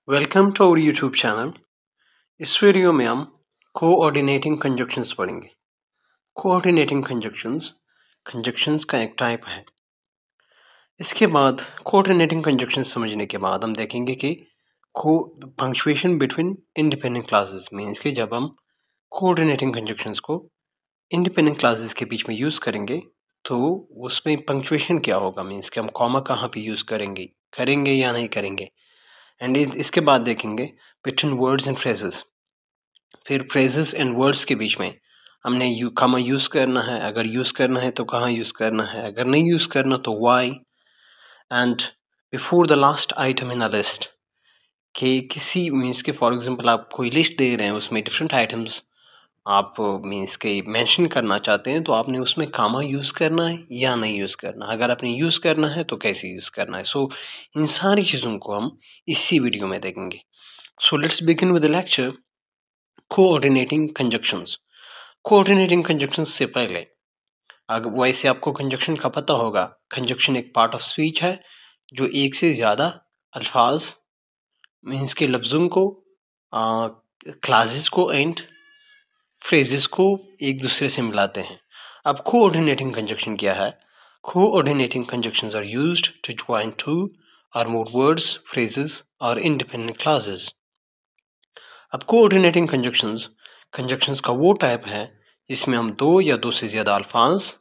Welcome to our YouTube channel. इस video में हम कोऑर्डिनेटिंग कंजक्शंस पढ़ेंगे। कोऑर्डिनेटिंग कंजक्शंस कंजक्शंस का एक टाइप है। इसके बाद कोऑर्डिनेटिंग कंजक्शंस समझने के बाद हम देखेंगे कि को punctuation between independent classes means कि जब हम कोऑर्डिनेटिंग कंजक्शंस को इंडिपेंडेंट क्लासेस के बीच में यूज़ करेंगे तो उसमें पंक्चुएशन क्या होगा, मीन्स कि हम कॉमा कहाँ पे यूज़ करेंगे करेंगे या नहीं करेंगे। एंड इसके बाद देखेंगे बिटवीन वर्ड्स एंड फ्रेजेस। फिर फ्रेजेस एंड वर्ड्स के बीच में हमने कॉमा यूज़ करना है, अगर यूज़ करना है तो कहाँ यूज़ करना है, अगर नहीं यूज़ करना तो why. And before the last item in a list कि किसी मीन्स के फॉर एग्जांपल आप कोई लिस्ट दे रहे हैं, उसमें डिफरेंट आइटम्स आप मीन्स के मेंशन करना चाहते हैं, तो आपने उसमें कॉमा यूज़ करना है या नहीं यूज़ करना। अगर आपने यूज़ करना है तो कैसे यूज़ करना है। सो इन सारी चीज़ों को हम इसी वीडियो में देखेंगे। So let's begin with the lecture coordinating conjunctions. Coordinating conjunctions से पहले अगर वैसे आपको कंजक्शन का पता होगा, कंजक्शन एक पार्ट ऑफ स्पीच है जो एक से ज़्यादा अल्फाज मीन्स के लफ्ज़ों को क्लासेस को एंड फ्रेजेस को एक दूसरे से मिलाते हैं। अब कोऑर्डिनेटिंग कंजक्शन क्या है? Coordinating conjunctions are used to join two और मोर वर्ड्स, फ्रेजेस और इंडिपेंडेंट क्लासेस। अब कोऑर्डिनेटिंग कंजक्शंस का वो टाइप है जिसमें हम दो या दो से ज़्यादा अल्फाज,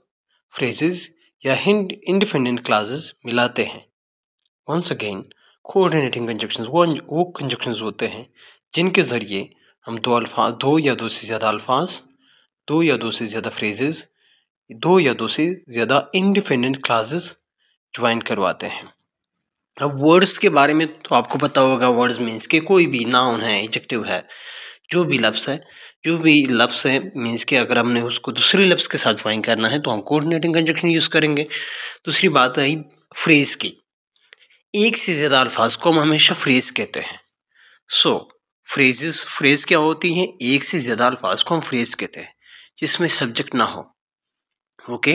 फ्रेजेस या इंडिपेंडेंट क्लासेस मिलाते हैं। वंस अगेन कोऑर्डिनेटिंग कंजक्शंस वो कंजक्शंस होते हैं जिनके ज़रिए हम दो या दो से ज़्यादा अल्फाज, दो या दो से ज़्यादा फ्रेजेस, दो या दो से ज़्यादा इंडिपेंडेंट क्लासेस ज्वाइन करवाते हैं। अब वर्ड्स के बारे में तो आपको पता होगा, वर्ड्स मीन्स के कोई भी नाउन है, एडजेक्टिव है, जो भी लफ्ज़ है मीन्स के अगर हमने उसको दूसरे लफ्ज़ के साथ ज्वाइन करना है तो हम कोऑर्डिनेटिंग कंजक्शन यूज़ करेंगे। दूसरी बात आई फ्रेज की। एक से ज़्यादा अल्फाज को हम हमेशा फ्रेज कहते हैं। सो फ्रेज क्या होती हैं? एक से ज़्यादा अल्फाज को हम फ्रेज कहते हैं जिसमें सब्जेक्ट ना हो। Okay.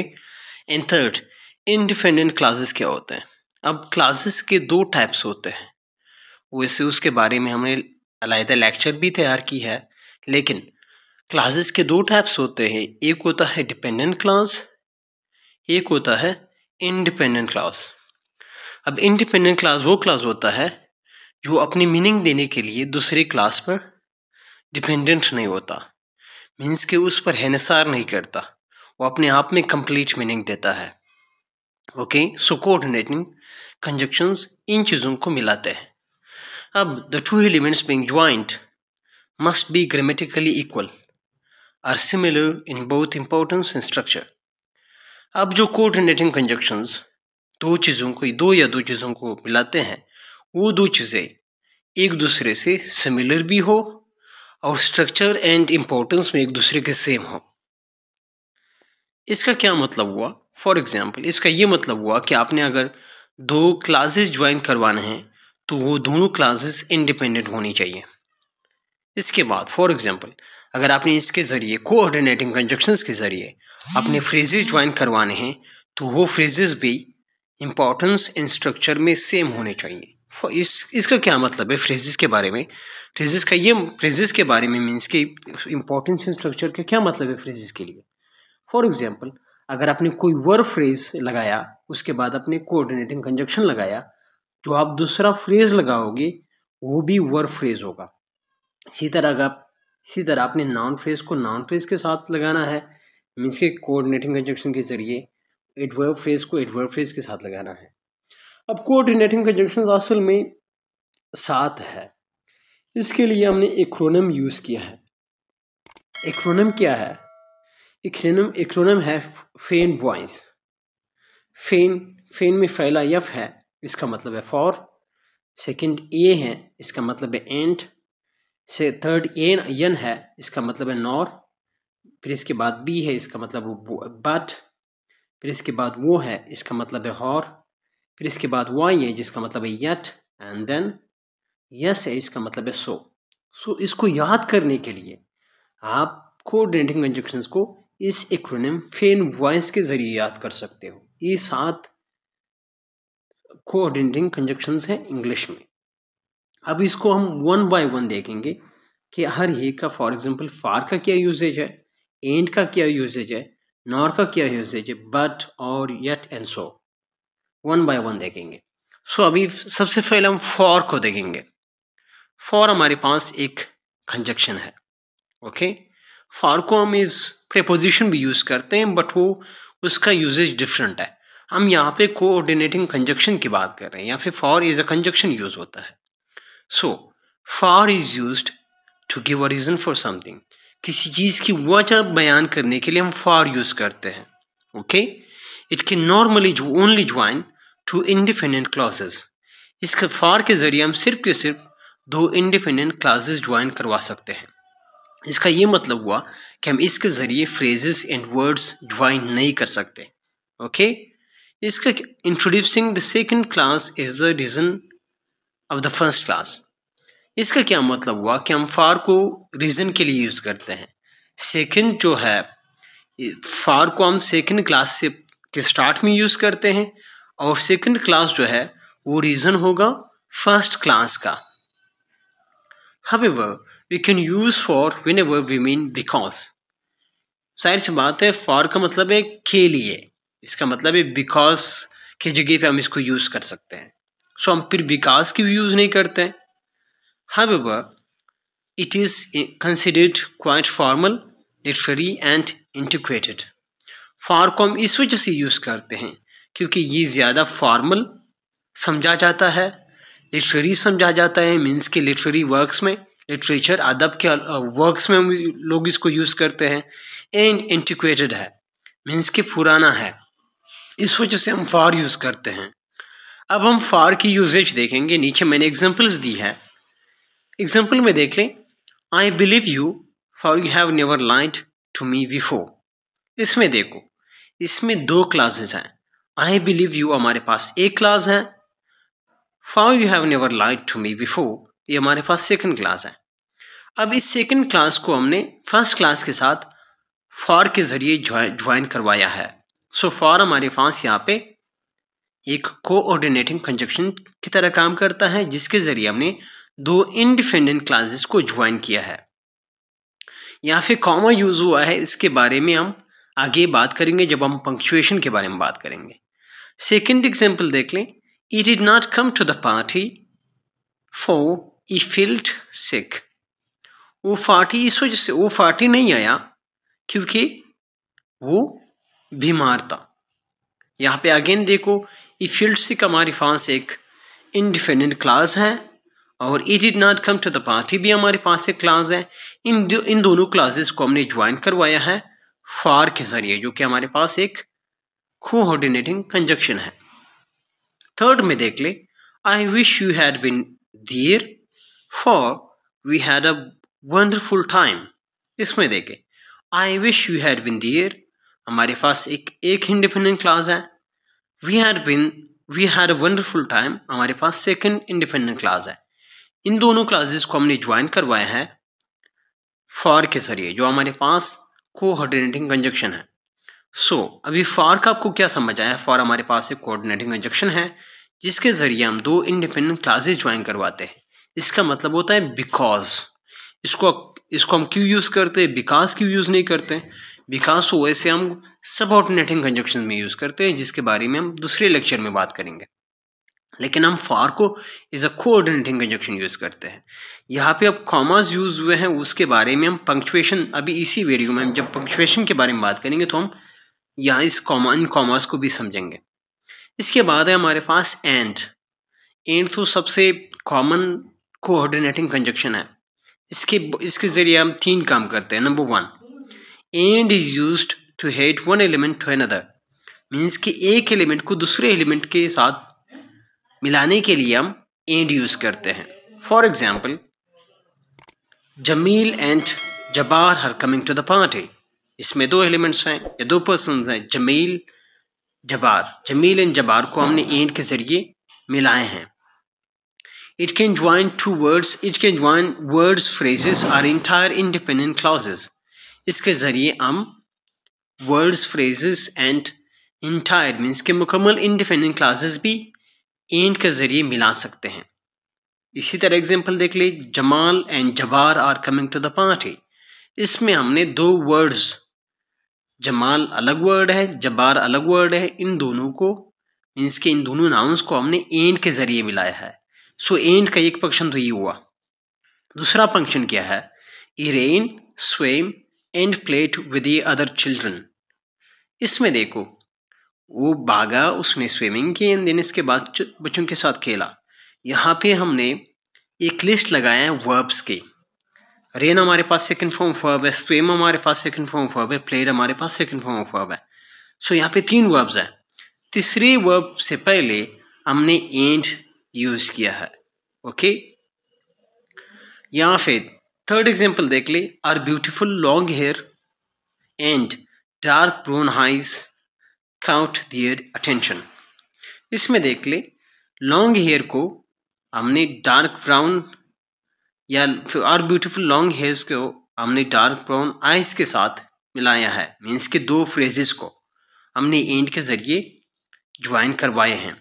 And third, independent classes क्या होते हैं? अब क्लासेस के दो टाइप्स होते हैं, वैसे उसके बारे में हमने अलग लेक्चर भी तैयार की है, लेकिन क्लासेस के दो टाइप्स होते हैं। एक होता है डिपेंडेंट क्लास, एक होता है इंडिपेंडेंट क्लास। अब इंडिपेंडेंट क्लास वो क्लास होता है जो अपनी मीनिंग देने के लिए दूसरे क्लास पर डिपेंडेंट नहीं होता, मीन्स के उस पर हिसार नहीं करता, वो अपने आप में कंप्लीट मीनिंग देता है। ओके। सो कोऑर्डिनेटिंग कंजक्शंस इन चीज़ों को मिलाते हैं। अब the two elements being joint must be grammatically equal, are similar in both importance and structure. अब जो कोऑर्डिनेटिंग कंजक्शंस दो या दो चीज़ों को मिलाते हैं, वो दो चीज़ें एक दूसरे से सिमिलर भी हो और स्ट्रक्चर एंड इम्पोर्टेंस में एक दूसरे के सेम हो। इसका क्या मतलब हुआ? फॉर एग्जाम्पल इसका ये मतलब हुआ कि आपने अगर दो क्लासेस ज्वाइन करवाने हैं तो वो दोनों क्लासेस इंडिपेंडेंट होनी चाहिए। इसके बाद फॉर एग्जांपल अगर आपने इसके ज़रिए कोऑर्डिनेटिंग कंजक्शंस के ज़रिए अपने फ्रेजेस ज्वाइन करवाने हैं तो वो फ्रेजेस भी इंपॉर्टेंस एंड स्ट्रक्चर में सेम होने चाहिए। इसका क्या मतलब है फ्रेजेस के बारे में? फ्रेजेस के बारे में मीन्स कि इंपॉर्टेंस एंड स्ट्रक्चर का क्या मतलब है फ्रेजेस के लिए? फॉर एग्जाम्पल अगर आपने कोई वर्ब फ्रेज लगाया, उसके बाद आपने कोऑर्डिनेटिंग कंजक्शन लगाया, जो आप दूसरा फ्रेज लगाओगे वो भी वर्ब फ्रेज होगा। इसी तरह आपने नाउन फ्रेज को नाउन फ्रेज के साथ लगाना है, मीन्स के कोऑर्डिनेटिंग कंजक्शन के जरिए एडवर्ब फ्रेज को एडवर्ब फ्रेज के साथ लगाना है। अब कोऑर्डिनेटिंग कंजक्शन असल में 7 है। इसके लिए हमने एक्रोनिम यूज़ किया है। एक्रोनिम क्या है? एक्रोनिम है फेन वॉइस। फेन में पहला एफ है, इसका मतलब है फॉर। सेकंड ए है, इसका मतलब है एंड। से थर्ड एन है, इसका मतलब है नॉर। फिर इसके बाद बी है, इसका मतलब बट। फिर इसके बाद वो है, इसका मतलब है हॉर। फिर इसके बाद वाई है, जिसका मतलब है येट। एंड देन यस है, इसका मतलब है सो इसको याद करने के लिए आप कोऑर्डिनेटिंग कंजक्शंस को इस एक्रोनिम फेन वॉइस के जरिए याद कर सकते हो। ये 7 कोऑर्डिनेटिंग कंजक्शंस हैं इंग्लिश में। अब इसको हम वन बाय वन देखेंगे कि हर एक का, फॉर एग्जांपल फार का क्या यूजेज है, एंड का क्या यूजेज है, नॉर का क्या यूजेज है, बट और yet and so, one by one देखेंगे। सो अभी सबसे पहले हम फॉर को देखेंगे। फॉर हमारे पास एक कंजक्शन है, ओके। फॉर को हम इस प्रेपोजिशन भी यूज करते हैं, बट वो उसका यूजेज डिफरेंट है। हम यहाँ पे कोऑर्डिनेटिंग कंजक्शन की बात कर रहे हैं, या फिर for is a conjunction use होता है। So for is used to give a reason for something, किसी चीज की वजह बयान करने के लिए हम फॉर यूज करते हैं, okay. It can normally only join two independent clauses, इसके फॉर के जरिए हम सिर्फ के सिर्फ दो इंडिपेंडेंट क्लॉजेस ज्वाइन करवा सकते हैं। इसका ये मतलब हुआ कि हम इसके जरिए फ्रेजेस एंड वर्ड्स ज्वाइन नहीं कर सकते, ओके। इसका introducing the second class is the reason of the first class, इसका क्या मतलब हुआ कि हम फॉर को रीजन के लिए यूज करते हैं। सेकंड जो है, फॉर को हम सेकंड क्लास से के स्टार्ट में यूज करते हैं, और सेकंड क्लास जो है वो रीजन होगा फर्स्ट क्लास का। However, we can use for whenever we mean because, जाहिर सी बात है फॉर का मतलब है के लिए, इसका मतलब है बिकॉज की जगह पे हम इसको यूज कर सकते हैं। सो हम फिर बिकॉज की यूज नहीं करते हैं। However, it is considered quite formal, literary and antiquated. For को हम इस वजह से यूज करते हैं क्योंकि ये ज़्यादा फॉर्मल समझा जाता है, लिटरेरी समझा जाता है, मीन्स के लिटरेरी वर्क्स में, लिटरेचर अदब के वर्क्स में हम लोग इसको यूज़ करते हैं। एंड एंटिक्वेटेड है, मीन्स के पुराना है, इस वजह से हम फॉर यूज़ करते हैं। अब हम फॉर की यूजेज देखेंगे, नीचे मैंने एग्जांपल्स दी है। एग्जांपल में देख लें, I believe you for you have never lied to me before. इसमें देखो, इसमें दो क्लासेस हैं। आई बिलीव यू हमारे पास एक क्लास है, for you have never lied to me before ये हमारे पास सेकंड क्लास है। अब इस सेकंड क्लास को हमने फर्स्ट क्लास के साथ फॉर के जरिए ज्वाइन करवाया है। सो फॉर हमारे पास यहाँ पे एक कोऑर्डिनेटिंग कंजक्शन की तरह काम करता है, जिसके जरिए हमने दो इंडिपेंडेंट क्लासेस को ज्वाइन किया है। यहाँ पे कॉमा यूज हुआ है, इसके बारे में हम आगे बात करेंगे जब हम पंक्चुएशन के बारे में बात करेंगे। सेकंड एग्जांपल देख लें, he did not come to the party for he felt sick. वो पार्टी इस वजह से, वो पार्टी नहीं आया क्योंकि वो बीमार था। यहाँ पे अगेन देखो, he felt sick हमारे पास एक इंडिपेंडेंट क्लास है, और he did not come to the party भी हमारे पास एक क्लास है। इन दोनों क्लासेस को हमने ज्वाइन करवाया है फॉर के जरिए, जो कि हमारे पास एक कोऑर्डिनेटिंग कंजक्शन है। थर्ड में देख ले, I wish you had been there for we had a wonderful time. इसमें देखे, I wish you had been there हमारे पास एक इंडिपेंडेंट क्लास है, we had a wonderful time हमारे पास सेकंड इंडिपेंडेंट क्लास है। इन दोनों क्लासेस को हमने ज्वाइन करवाया है फॉर के जरिए, जो हमारे पास कोऑर्डिनेटिंग कंजक्शन है। सो अभी फॉर का आपको क्या समझ आया? फॉर हमारे पास एक कोऑर्डिनेटिंग कंजक्शन है जिसके जरिए हम दो इंडिपेंडेंट क्लासेस ज्वाइन करवाते हैं। इसका मतलब होता है बिकॉज। इसको हम क्यों यूज करते हैं? बिकॉज क्यों यूज नहीं करते? बिकॉज को वैसे हम सबऑर्डिनेटिंग कंजक्शन में यूज करते हैं, जिसके बारे में हम दूसरे लेक्चर में बात करेंगे। लेकिन हम फॉर को is a coordinating conjunction use करते हैं। यहाँ पे अब कॉमास यूज हुए हैं, उसके बारे में हम पंक्चुएशन, अभी इसी वीडियो में हम जब पंक्चुएशन के बारे में बात करेंगे तो हम यहाँ इस इन कॉमास को भी समझेंगे। इसके बाद है हमारे पास एंड तो सबसे कॉमन कोऑर्डिनेटिंग कंजक्शन है। इसके जरिए हम तीन काम करते हैं। Number one, and is used to add one element to another, means कि एक एलिमेंट को दूसरे एलिमेंट के साथ मिलाने के लिए हम एंड यूज करते हैं। For example, Jamil and Jabbar are coming to the party. इसमें दो एलिमेंट्स हैं या दो पर्सन्स हैं, जमील एंड जबार को हमने एंड के जरिए मिलाए हैं। It can join two words, it can join words, phrases or entire independent clauses. इसके जरिए हम words, phrases and entire means के मुकम्मल इंडिपेंडेंट क्लॉजेस भी एंड के जरिए मिला सकते हैं। इसी तरह एग्जाम्पल देख ले, Jamal and Jabbar are coming to the party. इसमें हमने दो वर्ड्स, जमाल अलग वर्ड है, जबार अलग वर्ड है, इन दोनों को मीन्स के इन दोनों नाउन्स को हमने एंड के जरिए मिलाया है। सो एंड का एक फंक्शन तो ये हुआ। दूसरा फंक्शन क्या है, Irene swim and played with the other children. इसमें देखो वो भागा, उसने स्विमिंग की एंड देन इसके बाद बच्चों के साथ खेला। यहाँ पे हमने एक लिस्ट लगाया है वर्ब्स की। रेन हमारे पास सेकंड फॉर्म वर्ब है, स्विम हमारे पास सेकंड फॉर्म वर्ब है, प्लेड हमारे पास सेकंड फॉर्म वर्ब है। सो यहाँ पे 3 वर्ब्स हैं। तीसरे वर्ब से पहले हमने एंड यूज किया है। ओके, यहाँ फिर थर्ड एग्जांपल देख ले, her beautiful long hair and dark brown eyes caught their attention. इसमें देख ले, लॉन्ग हेयर को हमने डार्क ब्राउन या आर ब्यूटीफुल लॉन्ग हेयर्स को हमने डार्क ब्राउन आइज के साथ मिलाया है। मीन्स के दो फ्रेजेस को हमने एंड के जरिए ज्वाइन करवाए हैं।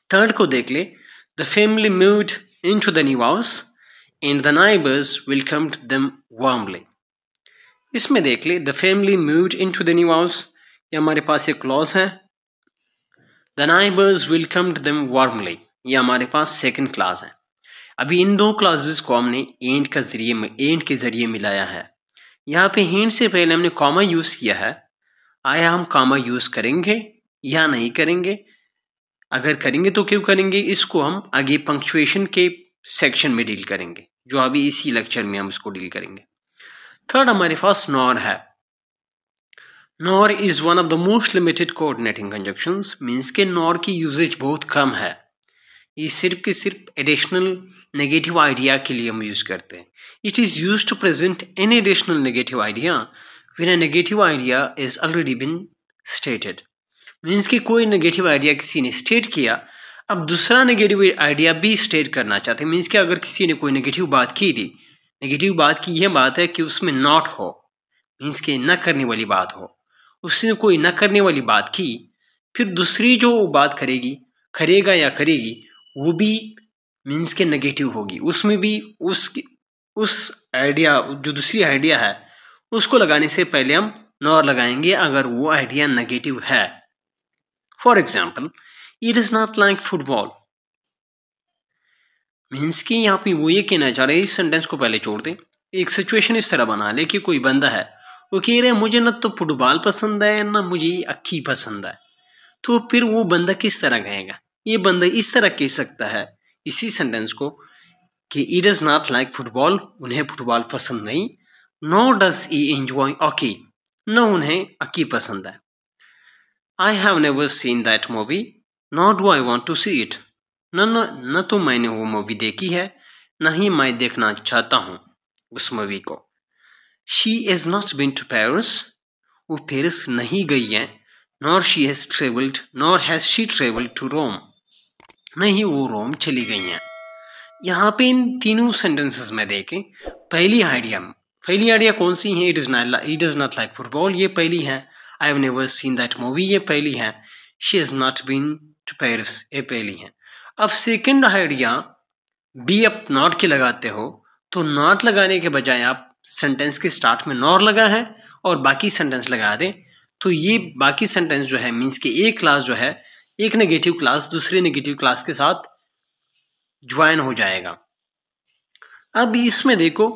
थर्ड को देख ले, the family moved into the new house and the neighbours welcomed them warmly. इसमें देख ले, the family moved into the new house, ये हमारे पास एक क्लॉज है। The neighbours welcomed them warmly, ये हमारे पास सेकंड क्लॉज है। अभी इन दो क्लॉजेस को हमने एंड के जरिए मिलाया है। यहाँ पे एंड से पहले हमने कॉमा यूज किया है। आया हम कॉमा यूज करेंगे या नहीं करेंगे? अगर करेंगे तो क्यों करेंगे, इसको हम आगे पंक्चुएशन के सेक्शन में डील करेंगे, जो अभी इसी लेक्चर में हम इसको डील करेंगे। थर्ड हमारे पास नॉर है। Nor is one of the most limited coordinating conjunctions. Means के नॉर की यूजेज बहुत कम है। ये सिर्फ एडिशनल नेगेटिव आइडिया के लिए हम यूज करते हैं। It is use to present any additional negative idea when a negative idea is already been stated. Means कि कोई नेगेटिव आइडिया किसी ने स्टेट किया, अब दूसरा नेगेटिव आइडिया भी स्टेट करना चाहते हैं। मीन्स कि अगर किसी ने कोई नेगेटिव बात की थी, नेगेटिव बात की यह बात है कि उसमें नॉट हो, मीन्स कि न करने वाली बात हो। उसने कोई न करने वाली बात की, फिर दूसरी जो बात करेगा या करेगी, वो भी मीन्स के नेगेटिव होगी। उसमें भी उस आइडिया, जो दूसरी आइडिया है, उसको लगाने से पहले हम नॉर लगाएंगे अगर वो आइडिया नेगेटिव है। For example, it is not like football. Means कि यहाँ पे वो ये कहना चाह रहे हैं, इस सेंटेंस को पहले छोड़ दें। एक सिचुएशन इस तरह बना ले कि कोई बंदा है, वो कह रहे हैं मुझे ना तो फुटबॉल पसंद है ना मुझे अक्की पसंद है। तो फिर वो बंदा किस तरह कहेगा? ये बंदा इस तरह कह सकता है इसी सेंटेंस को कि it is not like football, उन्हें फुटबॉल पसंद नहीं। Nor does he enjoy hockey, न उन्हें हॉकी पसंद है। I have never seen that movie, nor do I want to see it. न तो मैंने वो मूवी देखी है, न ही मैं देखना चाहता हूँ उस मूवी को। She is not been to Paris, वो पेरिस नहीं गई है। Nor has she travelled to Rome, नहीं वो रोम चली गई हैं। यहाँ पे इन तीनों सेंटेंसेस में देखें, पहली आइडिया कौन सी है? It is not like football, ये पहली है। I have never seen that movie, ये पहली है। She is not been to Paris, ये पहली है। अब सेकंड आइडिया बी आप नॉट के लगाते हो, तो नॉट लगाने के बजाय आप सेंटेंस के स्टार्ट में नॉर लगा है और बाकी सेंटेंस लगा दें, तो ये बाकी सेंटेंस जो है मीन्स कि एक क्लास जो है, एक नेगेटिव क्लास दूसरे नेगेटिव क्लास के साथ ज्वाइन हो जाएगा। अब इसमें देखो,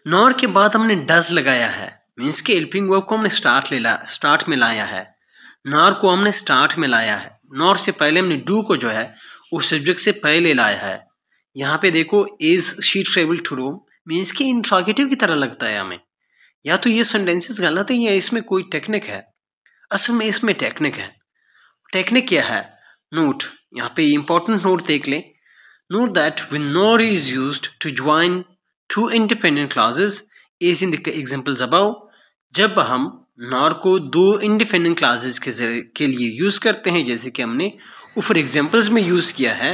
नॉर के बाद हमने डज लगाया है, मीन्स के हेल्पिंग वर्ब को हमने स्टार्ट में लाया है। नॉर को हमने स्टार्ट में लाया है। नॉर से पहले हमने डू को जो है उस सब्जेक्ट से पहले लाया है। यहाँ पे देखो, is she travel to Rome, means कि इंट्रोगेटिव की तरह लगता है हमें। या तो ये सेंटेंसेस गलत है या इसमें कोई टेक्निक है। असल में इसमें टेक्निक है। टेक्निक क्या है? नोट, यहाँ पे इंपॉर्टेंट नोट देख लें। Note that when nor is used to join two independent classes as in the examples above, जब हम नॉर को दो इंडिपेंडेंट क्लासेस के लिए यूज करते हैं, जैसे कि हमने फॉर एग्जांपल्स में यूज किया है,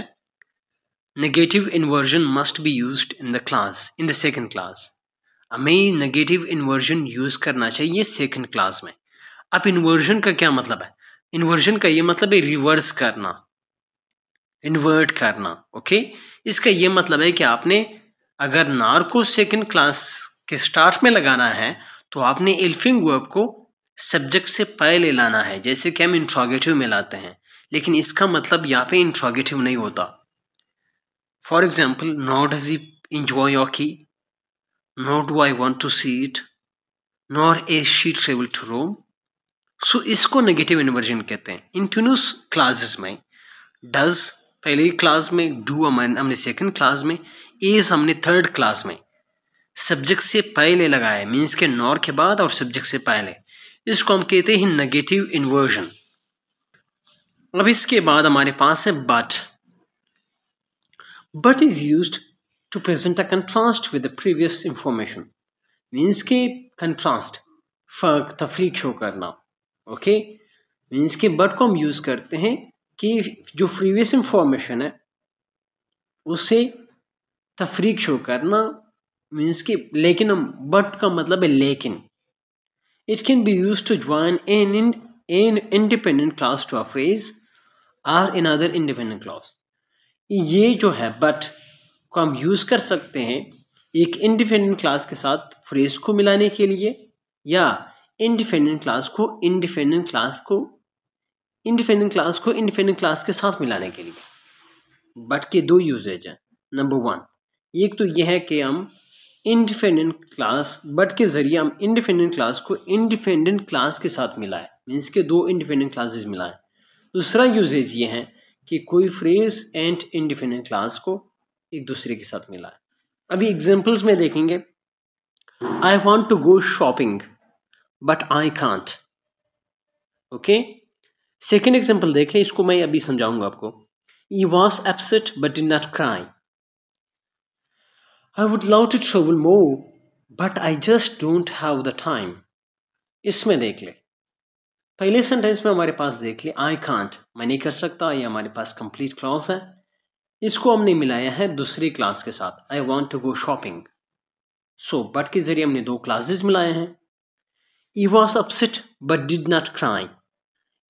negative inversion must be used in the second class. हमें नेगेटिव इन्वर्जन यूज करना चाहिए सेकंड क्लास में। अब इन्वर्जन का क्या मतलब है? इन्वर्जन का ये मतलब है रिवर्स करना। इन्वर्ट करना। ओके, इसका ये मतलब है कि आपने अगर नार को सेकंड क्लास के स्टार्ट में लगाना है तो आपने हेल्पिंग वर्ब को सब्जेक्ट से पहले लाना है, जैसे कि हम इंट्रोगेटिव में लाते हैं, लेकिन इसका मतलब यहाँ पे इंट्रोगेटिव नहीं होता। For example, nor does he enjoy hockey, nor do I want to see it, nor is she travel to Rome। सो इसको नेगेटिव इन्वर्जन कहते हैं। इन तीनों क्लासेस में डज पहली क्लास में, डू हमने सेकंड क्लास में, इज हमने थर्ड क्लास में सब्जेक्ट से पहले लगाया, मीन्स के नॉर के बाद और सब्जेक्ट से पहले। इसको हम कहते हैं नेगेटिव इन्वर्जन। अब इसके बाद हमारे पास है but. But is used to present a contrast with the previous information, means के कंट्रास्ट, फर्क, तफरीक शो करना। ओके, मीन्स के बट को हम यूज करते हैं कि जो प्रीवियस इंफॉर्मेशन है उसे तफरीक शो करना, मीन्स कि लेकिन हम बट का मतलब है लेकिन। It can be use to join an independent class to a phrase or in other independent class. ये जो है बट को हम यूज कर सकते हैं एक इंडिपेंडेंट क्लास के साथ फ्रेज को मिलाने के लिए, या इंडिपेंडेंट क्लास को इंडिपेंडेंट क्लास के साथ मिलाने के लिए। बट के दो यूजेज हैं। नंबर वन, एक तो यह है कि हम इंडिपेंडेंट क्लास, बट के जरिए हम इंडिपेंडेंट क्लास को इंडिपेंडेंट क्लास के साथ मिलाएं, मीन्स के दो इंडिपेंडेंट क्लासेस मिलाएं। दूसरा यूजेज ये है कि कोई फ्रेज एंड इंडिपेंडेंट क्लास को एक दूसरे के साथ मिलाएं। अभी एग्जांपल्स में देखेंगे, I want to go shopping but I can't. Okay, second example देखें, इसको मैं अभी समझाऊंगा आपको। He was upset but did not cry. I would love to travel more but I just don't have the time। इसमें देख ले, पहले सेंटेंस में हमारे पास देख ले I can't, मैं नहीं कर सकता, ये हमारे पास कंप्लीट क्लॉज है। इसको हमने मिलाया है दूसरी क्लास के साथ, I want to go shopping। So but के जरिए हमने दो क्लासेस मिलाए हैं। He was upset but did not cry,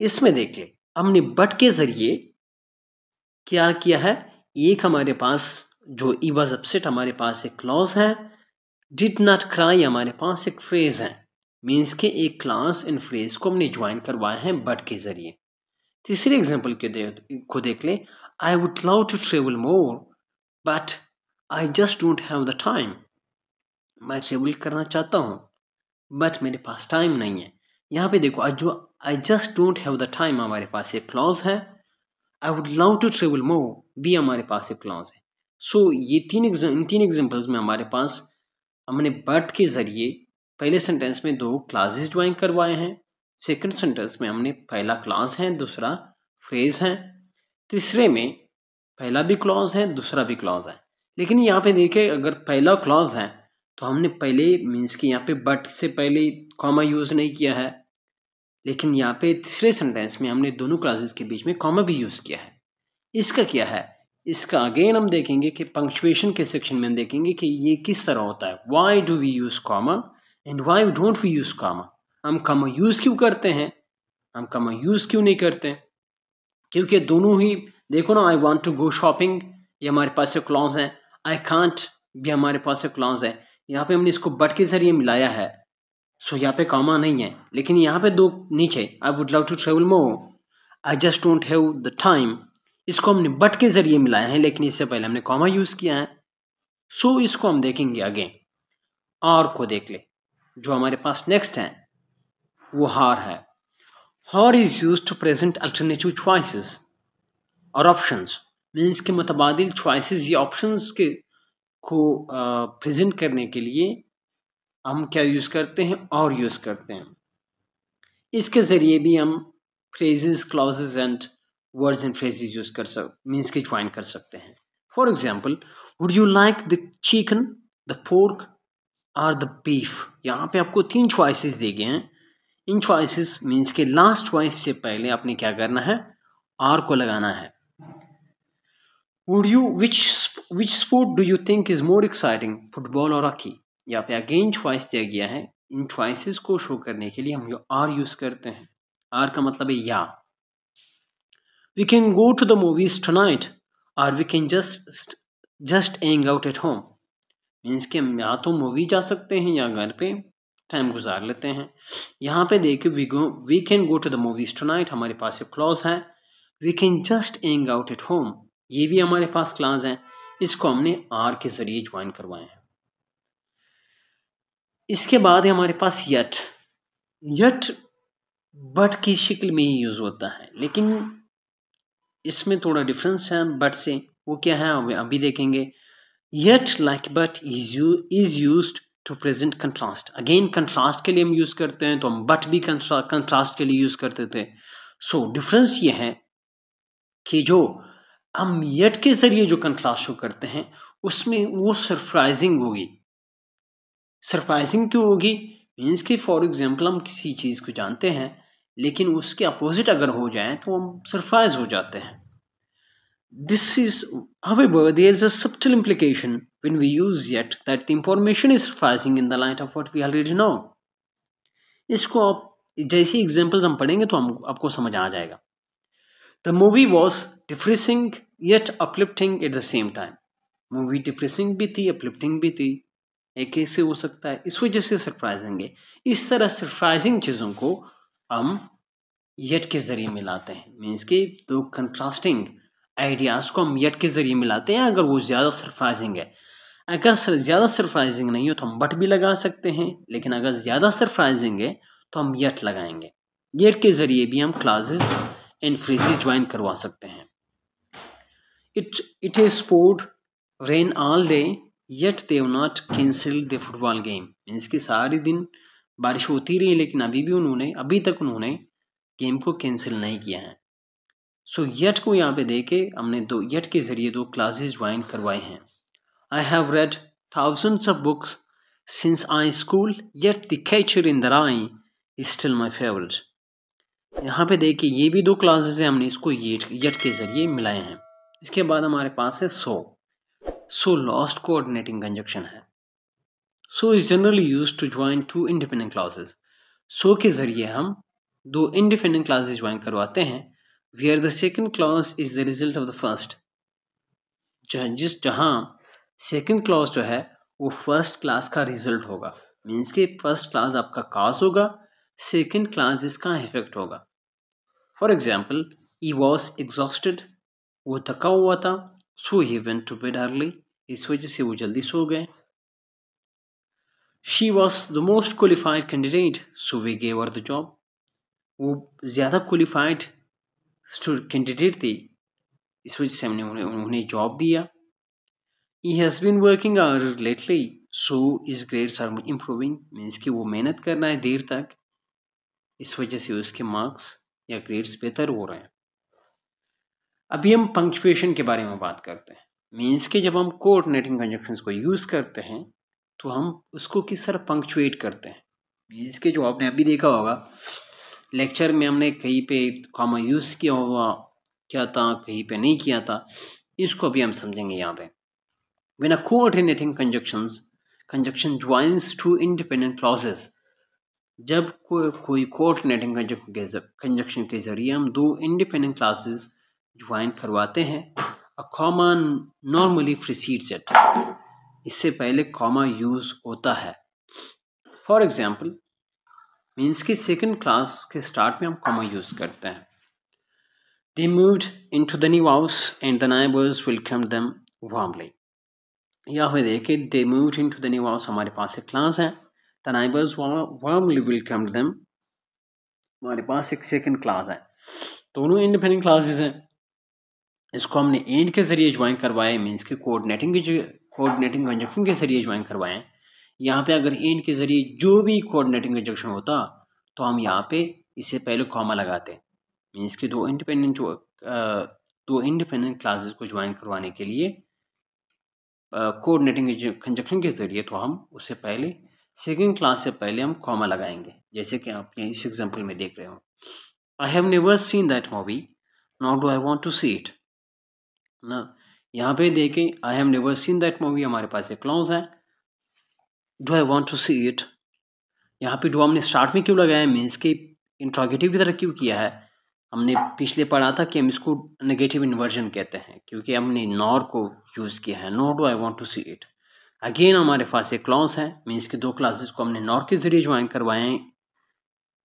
इसमें देख ले हमने बट के जरिए क्या किया है, एक हमारे पास जो ई वॉज अपसेट हमारे पास एक क्लॉज है, डिड नॉट क्राई हमारे पास एक फ्रेज है, मीन्स के एक क्लास इन फ्रेज को हमने ज्वाइन करवाए हैं बट के जरिए। तीसरे एग्जाम्पल को देख ले, I would love to travel more but I just don't have the time. मैं ट्रेवल करना चाहता हूँ बट मेरे पास टाइम नहीं है। यहाँ पे देखो, जो I just don't have the time हमारे पास एक क्लॉज है, I would love to travel more भी हमारे पास एक क्लॉज है। सो ये इन तीन एग्जांपल्स में हमारे पास हमने बट के जरिए पहले सेंटेंस में दो क्लासेस ज्वाइन करवाए हैं, सेकंड सेंटेंस में हमने पहला क्लॉज है दूसरा फ्रेज है, तीसरे में पहला भी क्लॉज है दूसरा भी क्लॉज है। लेकिन यहाँ पे देखें, अगर पहला क्लॉज है तो हमने पहले मीन्स कि यहाँ पे बट से पहले कॉमा यूज नहीं किया है, लेकिन यहाँ पे तीसरे सेंटेंस में हमने दोनों क्लासेस के बीच में कॉमा भी यूज किया है। इसका क्या है, इसका अगेन हम देखेंगे कि पंक्चुएशन के सेक्शन में हम देखेंगे कि ये किस तरह होता है। Why do we use comma and why don't we use comma. हम कॉमा यूज क्यों करते हैं, हम कॉमा यूज क्यों नहीं करते, क्योंकि दोनों ही देखो ना, I want to go shopping ये हमारे पास एक क्लॉज है, आई कांट भी हमारे पास एक क्लॉज है। यहाँ पे हमने इसको बट के जरिए मिलाया है, सो यहाँ पे कॉमा नहीं है, लेकिन यहाँ पे दो नीचे, I would love to travel more, I just don't have the time, इसको हमने बट के जरिए मिलाया है, लेकिन इससे पहले हमने कॉमा यूज किया है। सो इसको हम देखेंगे अगेन। और को देख ले, जो हमारे पास नेक्स्ट है वो हार है। Or is use to present alternative choices और ऑप्शंस, मीन्स के मुतबादिल चॉइसेस या ऑप्शंस के को प्रेजेंट करने के लिए हम क्या यूज करते हैं, और यूज करते हैं। इसके जरिए भी हम phrases, clauses and words and phrases use कर मीन्स के ज्वाइन कर सकते हैं। For example, would you like the chicken, the pork और द बीफ। यहाँ पे आपको तीन चॉइसेस दिए गए हैं। इन चॉइसेस मीन्स के लास्ट चॉइस से पहले आपने क्या करना है, आर को लगाना है। Would you which sport do you think is more exciting, football और हॉकी। यहाँ पे अगेन चॉइस दिया गया है। इन चॉइसेस को शो करने के लिए हम जो आर यूज करते हैं, आर का मतलब है या। We can go to the movies tonight और we can just hang out at home, means कि हम या तो मूवी जा सकते हैं या घर पे टाइम गुजार लेते हैं। यहाँ पे देखिए we can go to the movies tonight, हमारे पास एक क्लॉज है। We can just hang out at home, ये भी हमारे पास क्लॉज है, इसको हमने आर के जरिए ज्वाइन करवाए हैं। इसके बाद है हमारे पास यट। यट बट की शक्ल में ही यूज होता है, लेकिन इसमें थोड़ा डिफरेंस है बट से। वो क्या है अभी देखेंगे। Yet like but is used to present contrast. Again contrast के लिए हम यूज करते हैं, तो हम but भी contrast के लिए यूज करते थे। So difference ये है कि जो हम yet के जरिए जो contrast शो करते हैं उसमें वो सरप्राइजिंग होगी। सरप्राइजिंग क्यों होगी? मीन्स कि फॉर एग्जाम्पल हम किसी चीज को जानते हैं लेकिन उसके अपोजिट अगर हो जाए तो हम सरप्राइज हो जाते हैं। This is, however, there is a subtle implication when we use yet that the information is surprising in the light of what we already know. इसको आप जैसे एग्जांपल्स हम पढ़ेंगे तो हम आपको समझ आ जाएगा। The movie was depressing yet uplifting at the same time. Movie depressing भी थी, अपलिफ्टिंग भी थी, एक कैसे हो सकता है, इस वजह से सरप्राइजिंग है। इस तरह सरप्राइजिंग चीज़ों को हम yet के जरिए मिलाते हैं, मीन्स कि दो कंट्रास्टिंग आइडियाज़ को हम yet के ज़रिए मिलाते हैं अगर वो ज़्यादा सरप्राइजिंग है। अगर ज़्यादा सरप्राइजिंग नहीं हो तो हम बट भी लगा सकते हैं, लेकिन अगर ज़्यादा सरप्राइजिंग है तो हम yet लगाएंगे। yet के ज़रिए भी हम क्लासेस एंड फ्रेजेस ज्वाइन करवा सकते हैं। It has poured rain all day yet they have not cancelled the football game. Means कि सारे दिन बारिश होती रही लेकिन अभी तक उन्होंने गेम को कैंसिल नहीं किया है। सो yet को यहाँ पे देके हमने yet के जरिए दो क्लासेस ज्वाइन करवाए हैं। I have read thousands of books since I school yet the Catcher in the Rye is still my favorite. यहाँ पे देखिए ये भी दो क्लासेस हैं, हमने इसको yet के जरिए मिलाए हैं। इसके बाद हमारे पास है so lost coordinating conjunction है। so is generally used to join two independent clauses. so के जरिए हम दो independent clauses ज्वाइन करवाते हैं where the second clause is the result of the first. जहां second clause जो है वो first clause का result होगा, मीन्स कि first clause आपका cause होगा, second clause इसका effect होगा। For example, he was exhausted, वो थका हुआ था, so he went to bed early, इस वजह से वो जल्दी सो गए। She was the most qualified candidate, so we gave her the job, वो ज़्यादा क्वालिफाइड कैंडिडेट थी, इस वजह से हमने उन्हें जॉब दिया। He has been working hard lately, so his grades are improving, means कि वो मेहनत कर रहा है देर तक, इस वजह से उसके मार्क्स या ग्रेड्स बेहतर हो रहे हैं। अभी हम पंक्चुएशन के बारे में बात करते हैं, मीन्स कि जब हम कोऑर्डिनेटिंग कंजंक्शंस को यूज़ करते हैं तो हम उसको किस तरह पंक्चुएट करते हैं। मीन्स कि जो आपने अभी देखा होगा लेक्चर में हमने कहीं पे कॉमा यूज़ किया हुआ क्या था, कहीं पे नहीं किया था, इसको अभी हम समझेंगे यहाँ पे। When a coordinating conjunction joins two independent clauses, जब कोई coordinating conjunction के जरिए हम दो independent clauses ज्वाइन करवाते हैं, a comma normally precedes it, इससे पहले comma यूज होता है। For example, मीन्स कि सेकेंड क्लास के स्टार्ट में हम कॉमा यूज करते हैं। They moved into the new house and the neighbors welcomed them warmly. यहाँ पे देखिए they moved into the new house, हमारे पास एक क्लास है, the neighbors warmly welcomed them, हमारे पास एक सेकेंड क्लास है। दोनों इंडिपेंडेंट क्लासेस हैं, इसको हमने एंड के जरिए ज्वाइन करवाए, मीन्स कि कोऑर्डिनेटिंग कंजंक्शन के जरिए ज्वाइन करवाए। यहाँ पे अगर एंड के जरिए जो भी कोऑर्डिनेटिंग कंजंक्शन होता तो हम यहाँ पे इससे पहले कॉमा लगाते, मीन्स कि दो इंडिपेंडेंट क्लासेस को ज्वाइन करवाने के लिए कोऑर्डिनेटिंग कंजंक्शन के जरिए तो हम उससे पहले सेकेंड क्लास से पहले हम कॉमा लगाएंगे, जैसे कि आप इस एग्जाम्पल में देख रहे हो। I have never seen that movie not do I want to see it ना। यहाँ पे देखें I have never seen that movie, हमारे पास एक क्लॉज है, do I want to see it, यहाँ पे डू हमने स्टार्ट में क्यों लगाया, मीन्स कि इंट्रोगेटिव की तरह क्यों किया है, हमने पिछले पढ़ा था कि हम इसको नेगेटिव इन्वर्जन कहते हैं क्योंकि हमने नॉर को यूज़ किया है, nor do I want to see it. Again हमारे पास एक क्लॉज है, मीन्स कि दो क्लासेस को हमने नॉर के जरिए ज्वाइन करवाए हैं,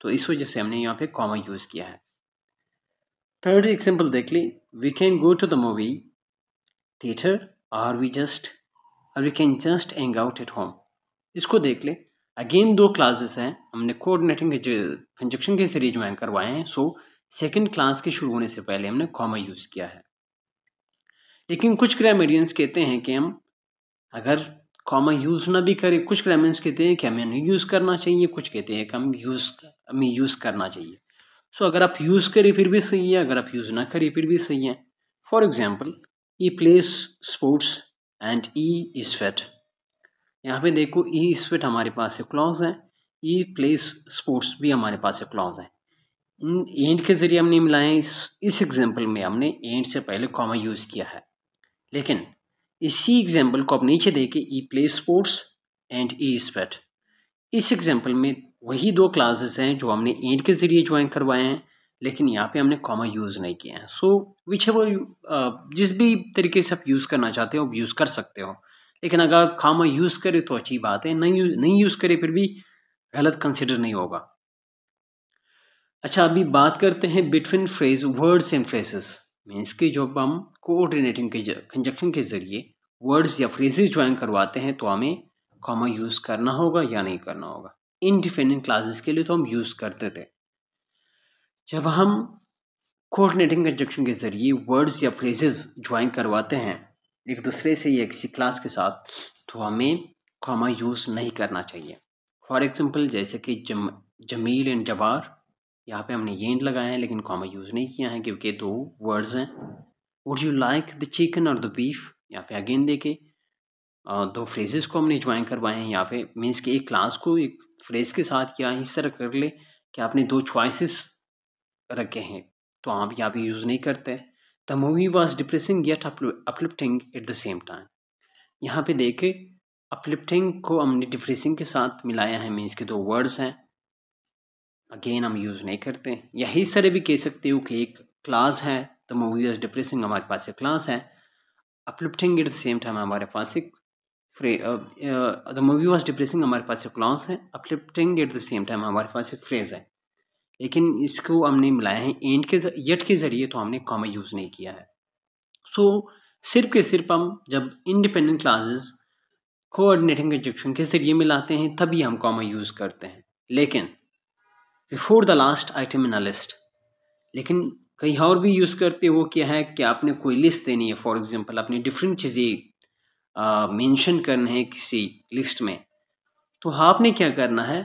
तो इस वजह से हमने यहाँ पे कॉमा यूज़ किया है। थर्ड एग्जाम्पल देख ली, we can go to the movie theatre और we can just hang out at home. इसको देख ले, अगेन दो क्लासेस हैं, हमने कोऑर्डिनेटिंग कंजक्शन के जरिए ज्वाइन करवाए हैं, सो सेकंड क्लास के शुरू होने से पहले हमने कॉमा यूज़ किया है। लेकिन कुछ ग्रामरियंस कहते हैं कि हम अगर कॉमा यूज़ ना भी करें, कुछ ग्रामरियंस कहते हैं कि हमें नहीं यूज़ करना चाहिए, कुछ कहते हैं कि हमें यूज़ करना चाहिए। सो अगर आप यूज़ करें फिर भी सही है, अगर आप यूज़ ना करें फिर भी सही है। For example, E place sports and he is fit. यहाँ पे देखो ई इज फिट हमारे पास से क्लॉज है, ई प्लेस स्पोर्ट्स भी हमारे पास से क्लॉज है। इन एंड के जरिए हमने मिलाए, इस एग्जाम्पल में हमने एंड से पहले कॉमा यूज़ किया है। लेकिन इसी एग्जाम्पल को आप नीचे देखें, he play sports and he is fit. इस एग्जाम्पल में वही दो क्लासेस हैं जो हमने एंड के जरिए ज्वाइन करवाए हैं, लेकिन यहाँ पे हमने कॉमा यूज़ नहीं किया है। सो विच जिस भी तरीके से आप यूज़ करना चाहते हो आप यूज़ कर सकते हो, लेकिन अगर कॉमा यूज़ करें तो अच्छी बात है, नहीं यूज़ करें फिर भी गलत कंसिडर नहीं होगा। अच्छा, अभी बात करते हैं between phrase words and phrases. Means कि जब हम कोऑर्डिनेटिंग के कंजक्शन के जरिए वर्ड्स या फ्रेजेस ज्वाइन करवाते हैं तो हमें कॉमा यूज़ करना होगा या नहीं करना होगा। इंडिपेंडेंट क्लासेस के लिए तो हम यूज़ करते थे। जब हम कोऑर्डिनेटिंग कंजक्शन के जरिए वर्ड्स या फ्रेजेस ज्वाइन करवाते हैं एक दूसरे से या किसी क्लास के साथ, तो हमें कॉमा यूज़ नहीं करना चाहिए। फॉर एग्जाम्पल, जैसे कि जमील एंड जवार, यहाँ पे हमने येंड लगाया है लेकिन कॉमा यूज़ नहीं किया है क्योंकि दो वर्ड्स हैं। Would you like the chicken और द बीफ, यहाँ पे अगेन देखे दो फ्रेजेस को हमने ज्वाइन करवाए हैं। यहाँ पे मीन्स कि एक क्लास को एक फ्रेज के साथ या इस तरह कर ले कि आपने दो चॉइसेस रखे हैं, तो आप यहाँ पे यूज़ नहीं करते। The movie was depressing yet uplifting at the same time. यहाँ पे देखे अपलिफ्टिंग को हमने डिप्रेसिंग के साथ मिलाया है, मीन्स के दो वर्ड्स हैं, अगेन हम यूज़ नहीं करते। यही इस तरह भी कह सकते हो कि एक क्लास है, द मूवी वॉज डिप्रेसिंग हमारे पास एक क्लास है, uplifting at the same time हमारे पास एक द मूवी वॉज डिप्रेसिंग हमारे पास एक क्लास है, uplifting at the same time हमारे पास एक फ्रेज है। लेकिन इसको हमने मिलाया है एंड के येट के जरिए, तो हमने कॉमा यूज़ नहीं किया है। सो सिर्फ के सिर्फ हम जब इंडिपेंडेंट क्लासेस कोऑर्डिनेटिंग कंजक्शन के जरिए मिलाते हैं तभी हम कॉमा यूज़ करते हैं, लेकिन before the last item in a list. लेकिन कहीं और भी यूज़ करते हो, क्या है कि आपने कोई लिस्ट देनी है, फॉर एग्जांपल आपने डिफरेंट चीज़ें मेंशन करना है किसी लिस्ट में, तो आपने क्या करना है,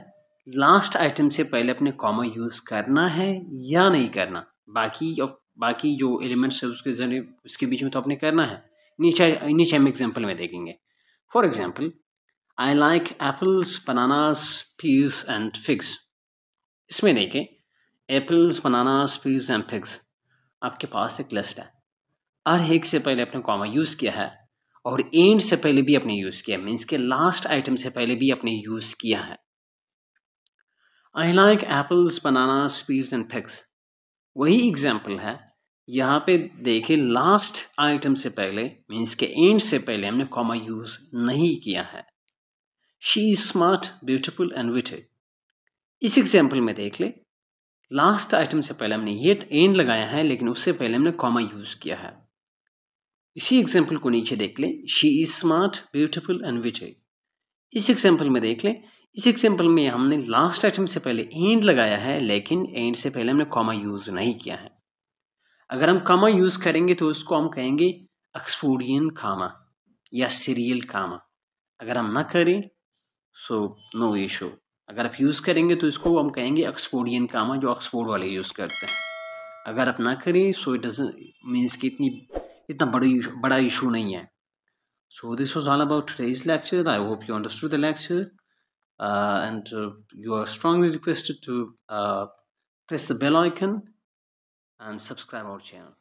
लास्ट आइटम से पहले अपने कॉमा यूज़ करना है या नहीं करना। बाकी जो एलिमेंट्स है उसके जरिए उसके बीच में तो आपने करना है। नीचे हम एग्जाम्पल में देखेंगे। For example, I like apples bananas peas and figs. इसमें देखें apples bananas peas and figs, आपके पास एक लिस्ट है, हर एक से पहले आपने कॉमा यूज़ किया है और एंड से पहले भी आपने यूज़ किया है, मीन्स के लास्ट आइटम से पहले भी आपने यूज़ किया है। I like apples bananas peas and figs, वही एग्जाम्पल है। यहाँ पे देखिए लास्ट आइटम से पहले मीन्स के एंड से पहले हमने कॉमा यूज़ नहीं किया है। She is smart beautiful and witty, इस एग्जाम्पल में देख ले लास्ट आइटम से पहले हमने ये एंड लगाया है लेकिन उससे पहले हमने कॉमा यूज़ किया है। इसी एग्जाम्पल को नीचे देख ले, she is smart beautiful and witty. इस एग्जाम्पल में देख ले, इस एग्जाम्पल में हमने लास्ट आइटम से पहले एंड लगाया है लेकिन एंड से पहले हमने कॉमा यूज़ नहीं किया है। अगर हम कॉमा यूज़ करेंगे तो उसको हम कहेंगे एक्सपोडियन कामा या सीरियल कामा। अगर हम ना करें सो नो इशू, अगर आप यूज़ करेंगे तो इसको हम कहेंगे एक्सपोडियन कामा, जो ऑक्सफोर्ड वाले यूज़ करते हैं। अगर आप ना करें सो इट डजंट मीन्स कि इतना बड़ा इशू नहीं है। So this was all about today's lecture. I hope you understood the lecture, and you are strongly requested to press the bell icon and subscribe our channel.